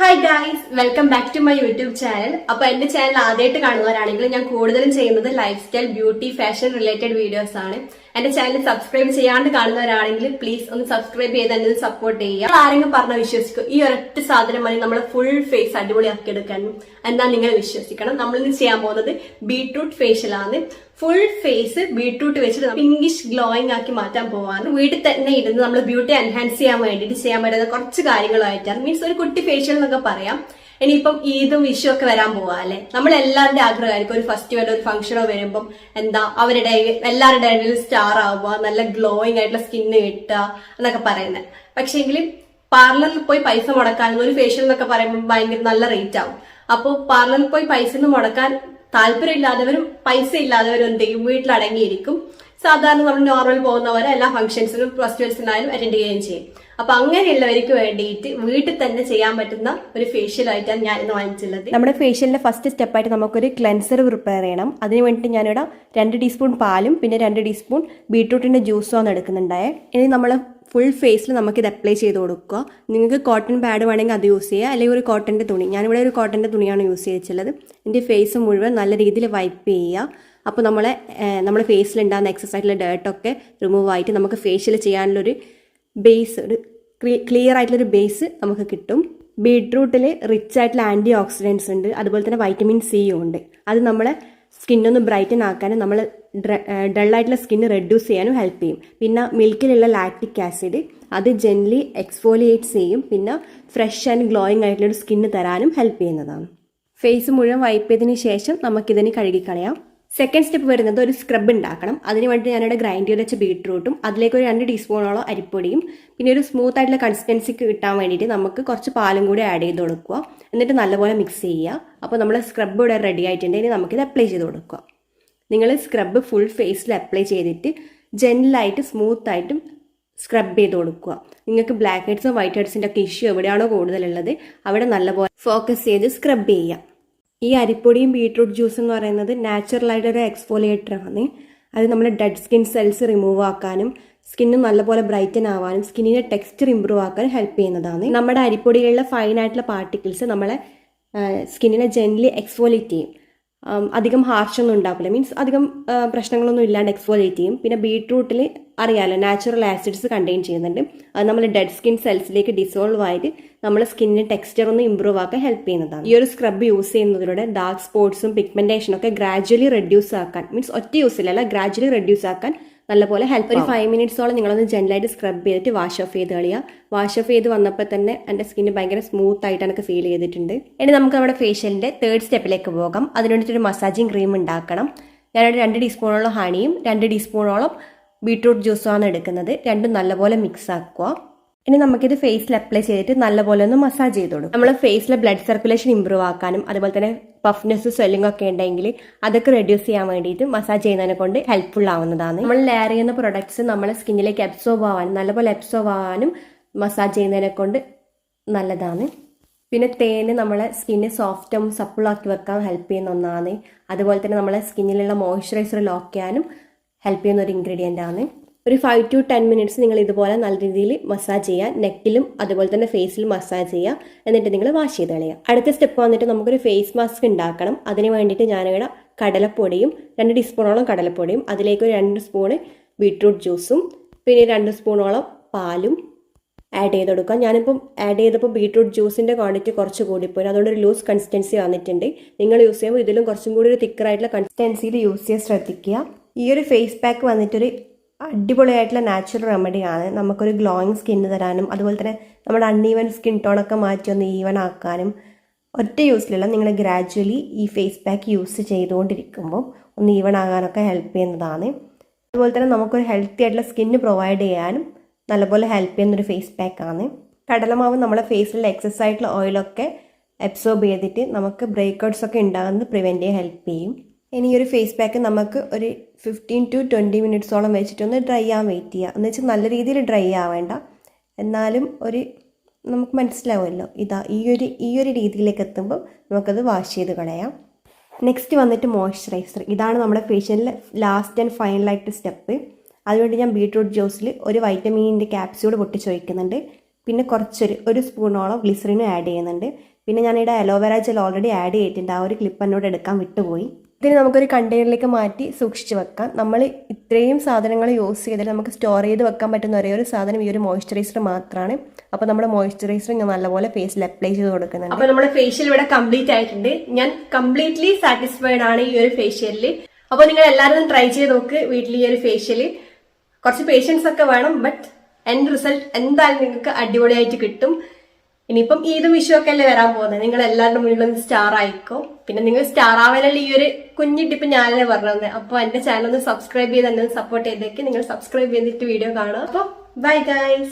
Hi guys, welcome back to my YouTube channel. അപ്പൊ എന്റെ channel ആദ്യമായിട്ട് കാണുന്നവരാണെങ്കിൽ ഞാൻ കൂടുതലും ചെയ്യുന്നത് lifestyle, beauty, fashion related videos ആണ്. എന്റെ ചാനൽ സബ്സ്ക്രൈബ് ചെയ്യാണ്ട് കാണുന്നവരാണെങ്കിൽ പ്ലീസ് ഒന്ന് സബ്സ്ക്രൈബ് ചെയ്ത് എന്നെ സപ്പോർട്ട് ചെയ്യുക. ആരെങ്കിലും പറഞ്ഞ വിശ്വസിക്കും, ഈ ഒരൊറ്റ സാധനം മതി നമ്മളെ ഫുൾ ഫേസ് അടിപൊളിയാക്കി എടുക്കാൻ. എന്നാൽ നിങ്ങൾ വിശ്വസിക്കണം, നമ്മളിന്ന് ചെയ്യാൻ പോകുന്നത് ബീട്രൂട്ട് ഫേഷ്യൽ ആണ്. ഫുൾ ഫേസ് ബീട്രൂട്ട് വെച്ചിട്ട് പിങ്കിഷ് ഗ്ലോയിങ് ആക്കി മാറ്റാൻ പോവാണ്. വീട്ടിൽ തന്നെ ഇരുന്ന് നമ്മൾ ബ്യൂട്ടി എൻഹാൻസ് ചെയ്യാൻ വേണ്ടിയിട്ട് ചെയ്യാൻ പറ്റുന്ന കുറച്ച് കാര്യങ്ങളായിട്ടാണ്. മീൻസ് ഒരു കുട്ടി ഫേഷ്യൽ എന്നൊക്കെ പറയാം. ഇനിയിപ്പം ഈദും വിഷു ഒക്കെ വരാൻ പോവാ അല്ലെ, നമ്മൾ എല്ലാവരുടെ ആഗ്രഹമായിരിക്കും ഒരു ഫെസ്റ്റിവൽ, ഒരു ഫംഗ്ഷനോ വരുമ്പം അവരുടെ എല്ലാവരുടെ ഇടയിൽ സ്റ്റാർ ആവുക, നല്ല ഗ്ലോയിങ് ആയിട്ടുള്ള സ്കിന്ന് കിട്ടുക എന്നൊക്കെ പറയുന്നത്. പക്ഷേങ്കിൽ പാർലറിൽ പോയി പൈസ മുടക്കാൻ ഒരു ഫേഷ്യൽ എന്നൊക്കെ പറയുമ്പോൾ ഭയങ്കര നല്ല റേറ്റ് ആവും. അപ്പോൾ പാർലറിൽ പോയി പൈസ ഒന്നും മുടക്കാൻ താല്പര്യമില്ലാത്തവരും പൈസ ഇല്ലാത്തവരും എന്ത് ചെയ്യും, വീട്ടിലടങ്ങിയിരിക്കും. സാധാരണ നമ്മൾ നോർമൽ പോകുന്നവരെ എല്ലാ ഫംഗ്ഷൻസിനും ഫെസ്റ്റിവൽസിനായാലും അറ്റൻഡ് ചെയ്യുകയും ചെയ്യും. അപ്പൊ അങ്ങനെയുള്ളവർക്ക് വേണ്ടിയിട്ട് വീട്ടിൽ തന്നെ ചെയ്യാൻ പറ്റുന്ന ഒരു ഫേഷ്യൽ ആയിട്ടാണ് ഞാൻ ഇന്ന് വാങ്ങിച്ചുള്ളത്. നമ്മുടെ ഫേഷ്യലിന്റെ ഫസ്റ്റ് സ്റ്റെപ്പായിട്ട് നമുക്കൊരു ക്ലെൻസർ പ്രിപ്പയർ ചെയ്യണം. അതിന് വേണ്ടിയിട്ട് ഞാനിവിടെ 2 ടീസ്പൂൺ പാലും പിന്നെ 2 ടീസ്പൂൺ ബീട്രൂട്ടിന്റെ ജ്യൂസും ആണ് എടുക്കുന്നുണ്ടായേ. ഇനി നമ്മൾ ഫുൾ ഫേസിൽ നമുക്കിത് അപ്ലൈ ചെയ്ത് കൊടുക്കുക. നിങ്ങൾക്ക് കോട്ടൺ പാഡ് വേണമെങ്കിൽ അത് യൂസ് ചെയ്യുക, അല്ലെങ്കിൽ ഒരു കോട്ടൻ്റെ തുണി. ഞാനിവിടെ ഒരു കോട്ടൻ്റെ തുണിയാണ് യൂസ് ചെയ്തിട്ടുള്ളത്. എൻ്റെ ഫേസ് മുഴുവൻ നല്ല രീതിയിൽ വൈപ്പ് ചെയ്യുക. അപ്പോൾ നമ്മുടെ ഫേസിലുണ്ടാകുന്ന എക്സസ് ആയിട്ടുള്ള ഡേർട്ടൊക്കെ റിമൂവ് ആയിട്ട് നമുക്ക് ഫേഷ്യൽ ചെയ്യാനുള്ളൊരു ബേസ്, ഒരു ക്ലിയർ ആയിട്ടുള്ളൊരു ബേസ് നമുക്ക് കിട്ടും. ബീട്രൂട്ടിൽ റിച്ച് ആയിട്ടുള്ള ആൻറ്റി ഓക്സിഡൻസ് ഉണ്ട്, അതുപോലെ തന്നെ വൈറ്റമിൻ സിയും ഉണ്ട്. അത് നമ്മളെ സ്കിന്നൊന്ന് ബ്രൈറ്റൻ ആക്കാനും നമ്മൾ ഡള്ളായിട്ടുള്ള സ്കിന്ന് റെഡ്യൂസ് ചെയ്യാനും ഹെൽപ്പ് ചെയ്യും. പിന്നെ മിൽക്കിലുള്ള ലാക്റ്റിക് ആസിഡ് അത് ജെന്റ്ലി എക്സ്ഫോലിയേറ്റ് ചെയ്യും. പിന്നെ ഫ്രഷ് ആൻഡ് ഗ്ലോയിങ് ആയിട്ടുള്ളൊരു സ്കിന്ന് തരാനും ഹെൽപ്പ് ചെയ്യുന്നതാണ്. ഫേസ് മുഴുവൻ വൈപ്പ് ചെയ്തതിന് ശേഷം നമുക്കിതിന് കഴുകിക്കളയാം. സെക്കൻഡ് സ്റ്റെപ്പ് വരുന്നത് ഒരു സ്ക്രബ് ഉണ്ടാക്കണം. അതിന് വേണ്ടി ഞാനിവിടെ ഗ്രൈൻഡ് ചെയ്ത് വെച്ച ബീട്രൂട്ടും അതിലേക്ക് ഒരു 2 ടീസ്പൂണോളം അരിപ്പൊടിയും പിന്നെ ഒരു സ്മൂത്ത് ആയിട്ടുള്ള കൺസിസ്റ്റൻസിക്ക് കിട്ടാൻ വേണ്ടിയിട്ട് നമുക്ക് കുറച്ച് പാലും കൂടി ആഡ് ചെയ്ത് കൊടുക്കുക. എന്നിട്ട് നല്ലപോലെ മിക്സ് ചെയ്യുക. അപ്പോൾ നമ്മൾ സ്ക്രബ് ഇവിടെ റെഡി ആയിട്ടുണ്ട്. ഇനി നമുക്കിത് അപ്ലൈ ചെയ്ത് കൊടുക്കുക. നിങ്ങൾ സ്ക്രബ് ഫുൾ ഫേസിൽ അപ്ലൈ ചെയ്തിട്ട് ജെന്റിലായിട്ട് സ്മൂത്തായിട്ടും സ്ക്രബ് ചെയ്ത് കൊടുക്കുക. നിങ്ങൾക്ക് ബ്ലാക്ക് ഹെഡ്സും വൈറ്റ് ഹെഡ്സിൻ്റെ ഒക്കെ ഇഷ്യൂ എവിടെയാണോ കൂടുതലുള്ളത് അവിടെ നല്ലപോലെ ഫോക്കസ് ചെയ്ത് സ്ക്രബ് ചെയ്യുക. ഈ അരിപ്പൊടിയും ബീട്രൂട്ട് ജ്യൂസ് എന്ന് പറയുന്നത് നാച്ചുറലായിട്ടൊരു എക്സ്ഫോലിയേറ്റർ ആണ്. അത് നമ്മുടെ ഡെഡ് സ്കിൻ സെൽസ് റിമൂവ് ആക്കാനും സ്കിന്ന് നല്ലപോലെ ബ്രൈറ്റൻ ആവാനും സ്കിന്നിൻ്റെ ടെക്സ്ചർ ഇമ്പ്രൂവ് ആക്കാനും ഹെൽപ്പ് ചെയ്യുന്നതാണ്. നമ്മുടെ അരിപ്പൊടിയിലുള്ള ഫൈൻ ആയിട്ടുള്ള പാർട്ടിക്കിൾസ് നമ്മളെ സ്കിന്നിനെ ജെന്റ്ലി എക്സ്ഫോലിയേറ്റ് ചെയ്യും. അധികം ഹാർഷൊന്നും ഉണ്ടാക്കില്ല, മീൻസ് അധികം പ്രശ്നങ്ങളൊന്നും ഇല്ലാണ്ട് എക്സ്ഫോലിയേറ്റ് ചെയ്യും. പിന്നെ ബീട്രൂട്ടിൽ അറിയാമല്ലോ, നാച്ചുറൽ ആസിഡ്സ് കണ്ടെയ്ൻ ചെയ്യുന്നുണ്ട്. അത് നമ്മൾ ഡെഡ് സ്കിൻ സെൽസിലേക്ക് ഡിസോൾവ് ആയിട്ട് നമ്മുടെ സ്കിന്നിന് ടെക്സ്ചർ ഒന്ന് ഇമ്പ്രൂവ് ആക്കാൻ ഹെൽപ്പ് ചെയ്യുന്നതാണ്. ഈ ഒരു സ്ക്രബ് യൂസ് ചെയ്യുന്നതിലൂടെ ഡാർക്ക് സ്പോട്ട്സും പിഗ്മെന്റേഷനും ഒക്കെ ഗ്രാജുവലി റെഡ്യൂസ് ആക്കാൻ, മീൻസ് ഒറ്റ യൂസിലല്ല ഗ്രാജുവലി റെഡ്യൂസ് ആക്കാൻ നല്ലപോലെ ഹെൽപ്പ്. ഒരു 5 മിനിറ്റ്സോളം നിങ്ങളൊന്ന് ജെന്റലായിട്ട് സ്ക്രബ് ചെയ്തിട്ട് വാഷ് ഓഫ് ചെയ്ത് കളയുക. വാഷ് ഓഫ് ചെയ്ത് വന്നപ്പോൾ തന്നെ എൻ്റെ സ്കിന്ന് ഭയങ്കര സ്മൂത്ത് ആയിട്ട് എനിക്ക് ഫീൽ ചെയ്തിട്ടുണ്ട്. ഇനി നമുക്ക് നമ്മുടെ ഫേഷ്യലിൻ്റെ 3rd സ്റ്റെപ്പിലേക്ക് പോകാം. അതിന് വേണ്ടിയിട്ടൊരു മസാജിങ് ക്രീം ഉണ്ടാക്കണം. ഞാനൊരു 2 ടീസ്പൂണോളം ഹണിയും 2 ടീസ്പൂണോളം ബീട്രൂട്ട് ജ്യൂസുമാണ് എടുക്കുന്നത്. രണ്ടും നല്ലപോലെ മിക്സ് ആക്കുക. ഇനി നമുക്കിത് ഫേസിൽ അപ്ലൈ ചെയ്തിട്ട് നല്ലപോലെ ഒന്ന് മസാജ് ചെയ്ത് കൊടുക്കും. നമ്മൾ ഫേസിലെ ബ്ലഡ് സർക്കുലേഷൻ ഇമ്പ്രൂവ് ആക്കാനും അതുപോലെ തന്നെ പഫ്നെസ് സ്വെല്ലിംഗ് ഒക്കെ ഉണ്ടെങ്കിൽ അതൊക്കെ റെഡ്യൂസ് ചെയ്യാൻ വേണ്ടിയിട്ട് മസാജ് ചെയ്യുന്നതിനെ കൊണ്ട് ഹെൽപ്ഫുൾ ആവുന്നതാണ്. നമ്മൾ ലെയർ ചെയ്യുന്ന പ്രൊഡക്ട്സ് നമ്മളെ സ്കിന്നിലേക്ക് അബ്സോർബ് ആവാനും നല്ലപോലെ അബ്സോർബ് ആവാനും മസാജ് ചെയ്യുന്നതിനെ കൊണ്ട് നല്ലതാണ്. പിന്നെ തേന് നമ്മളെ സ്കിന്ന് സോഫ്റ്റും സപ്പിളാക്കി വെക്കാൻ ഹെൽപ്പ് ചെയ്യുന്ന ഒന്നാണ്. അതുപോലെ തന്നെ നമ്മളെ സ്കിന്നിലുള്ള മോയ്സ്ചറൈസർ ലോക്ക് ചെയ്യാനും ഹെൽപ്പ് ചെയ്യുന്ന ഒരു ഇൻഗ്രീഡിയൻ്റ് ആണ്. ഒരു 5 to 10 മിനിറ്റ്സ് നിങ്ങൾ ഇതുപോലെ നല്ല രീതിയിൽ മസാജ് ചെയ്യുക. നെക്കിലും അതുപോലെ തന്നെ ഫേസിലും മസാജ് ചെയ്യുക. എന്നിട്ട് നിങ്ങൾ വാഷ് ചെയ്ത് കളയുക. അടുത്ത സ്റ്റെപ്പ് വന്നിട്ട് നമുക്കൊരു ഫേസ് മാസ്ക് ഉണ്ടാക്കണം. അതിന് വേണ്ടിയിട്ട് ഞാനിവിടെ കടലപ്പൊടിയും 2 ടീസ്പൂണോളം കടലപ്പൊടിയും അതിലേക്ക് ഒരു 2 സ്പൂണ് ബീട്രൂട്ട് ജ്യൂസും പിന്നെ 2 സ്പൂണോളം പാലും ആഡ് ചെയ്ത് കൊടുക്കുക. ഞാനിപ്പം ആഡ് ചെയ്തപ്പോൾ ബീട്രൂട്ട് ജ്യൂസിൻ്റെ ക്വാണ്ടിറ്റി കുറച്ച് കൂടിപ്പോയി, അതുകൊണ്ട് ഒരു ലൂസ് കൺസിസ്റ്റൻസി വന്നിട്ടുണ്ട്. നിങ്ങൾ യൂസ് ചെയ്യുമ്പോൾ ഇതിലും കുറച്ചും കൂടി ഒരു തിക്കറായിട്ടുള്ള കൺസിസ്റ്റൻസിയിൽ യൂസ് ചെയ്യാൻ ശ്രദ്ധിക്കുക. ഈ ഒരു ഫേസ് പാക്ക് വന്നിട്ടൊരു അടിപൊളിയായിട്ടുള്ള നാച്ചുറൽ റെമഡിയാണ്. നമുക്കൊരു ഗ്ലോയിങ് സ്കിന്ന് തരാനും അതുപോലെ തന്നെ നമ്മുടെ അൺഈവൻ സ്കിൻ ടോണൊക്കെ മാറ്റി ഒന്ന് ഈവൻ ആക്കാനും ഒറ്റ യൂസിലുള്ള നിങ്ങൾ ഗ്രാജുവലി ഈ ഫേസ് പാക്ക് യൂസ് ചെയ്തുകൊണ്ടിരിക്കുമ്പോൾ ഒന്ന് ഈവൻ ആകാനൊക്കെ ഹെൽപ്പ് ചെയ്യുന്നതാണ്. അതുപോലെ തന്നെ നമുക്കൊരു ഹെൽത്തി ആയിട്ടുള്ള സ്കിന്ന് പ്രൊവൈഡ് ചെയ്യാനും നല്ലപോലെ ഹെൽപ്പ് ചെയ്യുന്നൊരു ഫേസ് പാക്കാണ്. കടലമാവ് നമ്മളെ ഫേസിലുള്ള എക്സസ് ആയിട്ടുള്ള ഓയിലൊക്കെ അബ്സോർബ് ചെയ്തിട്ട് നമുക്ക് ബ്രേക്ക് ഔട്ട്സ് ഒക്കെ ഉണ്ടാകുന്നത് പ്രിവെൻറ്റ് ചെയ്യാൻ ഹെൽപ്പ് ചെയ്യും. ഇനി ഈ ഒരു ഫേസ് പാക്ക് നമുക്ക് ഒരു 15 to 20 മിനിറ്റ്സോളം വെച്ചിട്ടൊന്ന് ഡ്രൈ ആവാൻ വെയിറ്റ് ചെയ്യുക. എന്ന് വെച്ചാൽ നല്ല രീതിയിൽ ഡ്രൈ ആവേണ്ട, എന്നാലും നമുക്ക് മനസ്സിലാവുമല്ലോ ഈ ഒരു രീതിയിലേക്ക് എത്തുമ്പോൾ നമുക്കത് വാഷ് ചെയ്ത് കളയാം. നെക്സ്റ്റ് വന്നിട്ട് മോയ്സ്ചറൈസർ. ഇതാണ് നമ്മുടെ ഫേഷ്യലിലെ ലാസ്റ്റ് ആൻഡ് ഫൈനലായിട്ട് സ്റ്റെപ്പ്. അതുകൊണ്ട് ഞാൻ ബീട്രൂട്ട് ജ്യൂസിൽ ഒരു വൈറ്റമിനിൻ്റെ ക്യാപ്സ്യൂൾ പൊട്ടിച്ച് വയ്ക്കുന്നുണ്ട്. പിന്നെ ഒരു സ്പൂണോളം ഗ്ലിസറിനും ആഡ് ചെയ്യുന്നുണ്ട്. പിന്നെ ഞാനിവിടെ അലോവേര ജെൽ ഓൾറെഡി ആഡ് ചെയ്തിട്ടുണ്ട്. ആ ഒരു ക്ലിപ്പ് എന്നോട് എടുക്കാൻ വിട്ടുപോയി. ഇതിന് നമുക്കൊരു കണ്ടെയ്നറിലേക്ക് മാറ്റി സൂക്ഷിച്ച് വെക്കാം. നമ്മൾ ഇത്രയും സാധനങ്ങൾ യൂസ് ചെയ്തിട്ട് നമുക്ക് സ്റ്റോർ ചെയ്ത് വെക്കാൻ പറ്റുന്ന ഒരേ ഒരു സാധനം ഈ ഒരു മോയ്സ്ചറൈസർ മാത്രമാണ്. അപ്പോൾ നമ്മുടെ മോയ്സ്ചറൈസർ ഞാൻ നല്ലപോലെ ഫേസിൽ അപ്ലൈ ചെയ്ത് കൊടുക്കുന്നുണ്ട്. അപ്പോൾ നമ്മുടെ ഫേഷ്യൽ ഇവിടെ കംപ്ലീറ്റ് ആയിട്ടുണ്ട്. ഞാൻ കംപ്ലീറ്റ്ലി സാറ്റിസ്ഫൈഡ് ആണ് ഈ ഒരു ഫേഷ്യലിൽ. അപ്പോൾ നിങ്ങൾ എല്ലാവരും ട്രൈ ചെയ്ത് നോക്ക് വീട്ടിൽ ഈ ഒരു ഫേഷ്യൽ. കുറച്ച് പേഷ്യൻസ് ഒക്കെ വേണം, ബട്ട് എൻഡ് റിസൾട്ട് എന്തായാലും നിങ്ങൾക്ക് അടിപൊളിയായിട്ട് കിട്ടും. ഇനിയിപ്പം ഈദും വിഷു ഒക്കെ അല്ലേ വരാൻ പോകുന്നത്. നിങ്ങൾ എല്ലാവരുടെ മുന്നിലും സ്റ്റാർ ആയിക്കോ. പിന്നെ നിങ്ങൾ സ്റ്റാർ ആവാനല്ല ഈ ഒരു കുഞ്ഞി ടിപ്പ് ഞാനല്ലേ പറഞ്ഞത്. അപ്പോൾ എന്റെ ചാനൽ ഒന്ന് സബ്സ്ക്രൈബ് ചെയ്ത് എന്നെ സപ്പോർട്ട് ചെയ്തേക്ക്. നിങ്ങൾ സബ്സ്ക്രൈബ് ചെയ്തിട്ട് വീഡിയോ കാണുക. അപ്പോൾ ബൈ ഗൈസ്.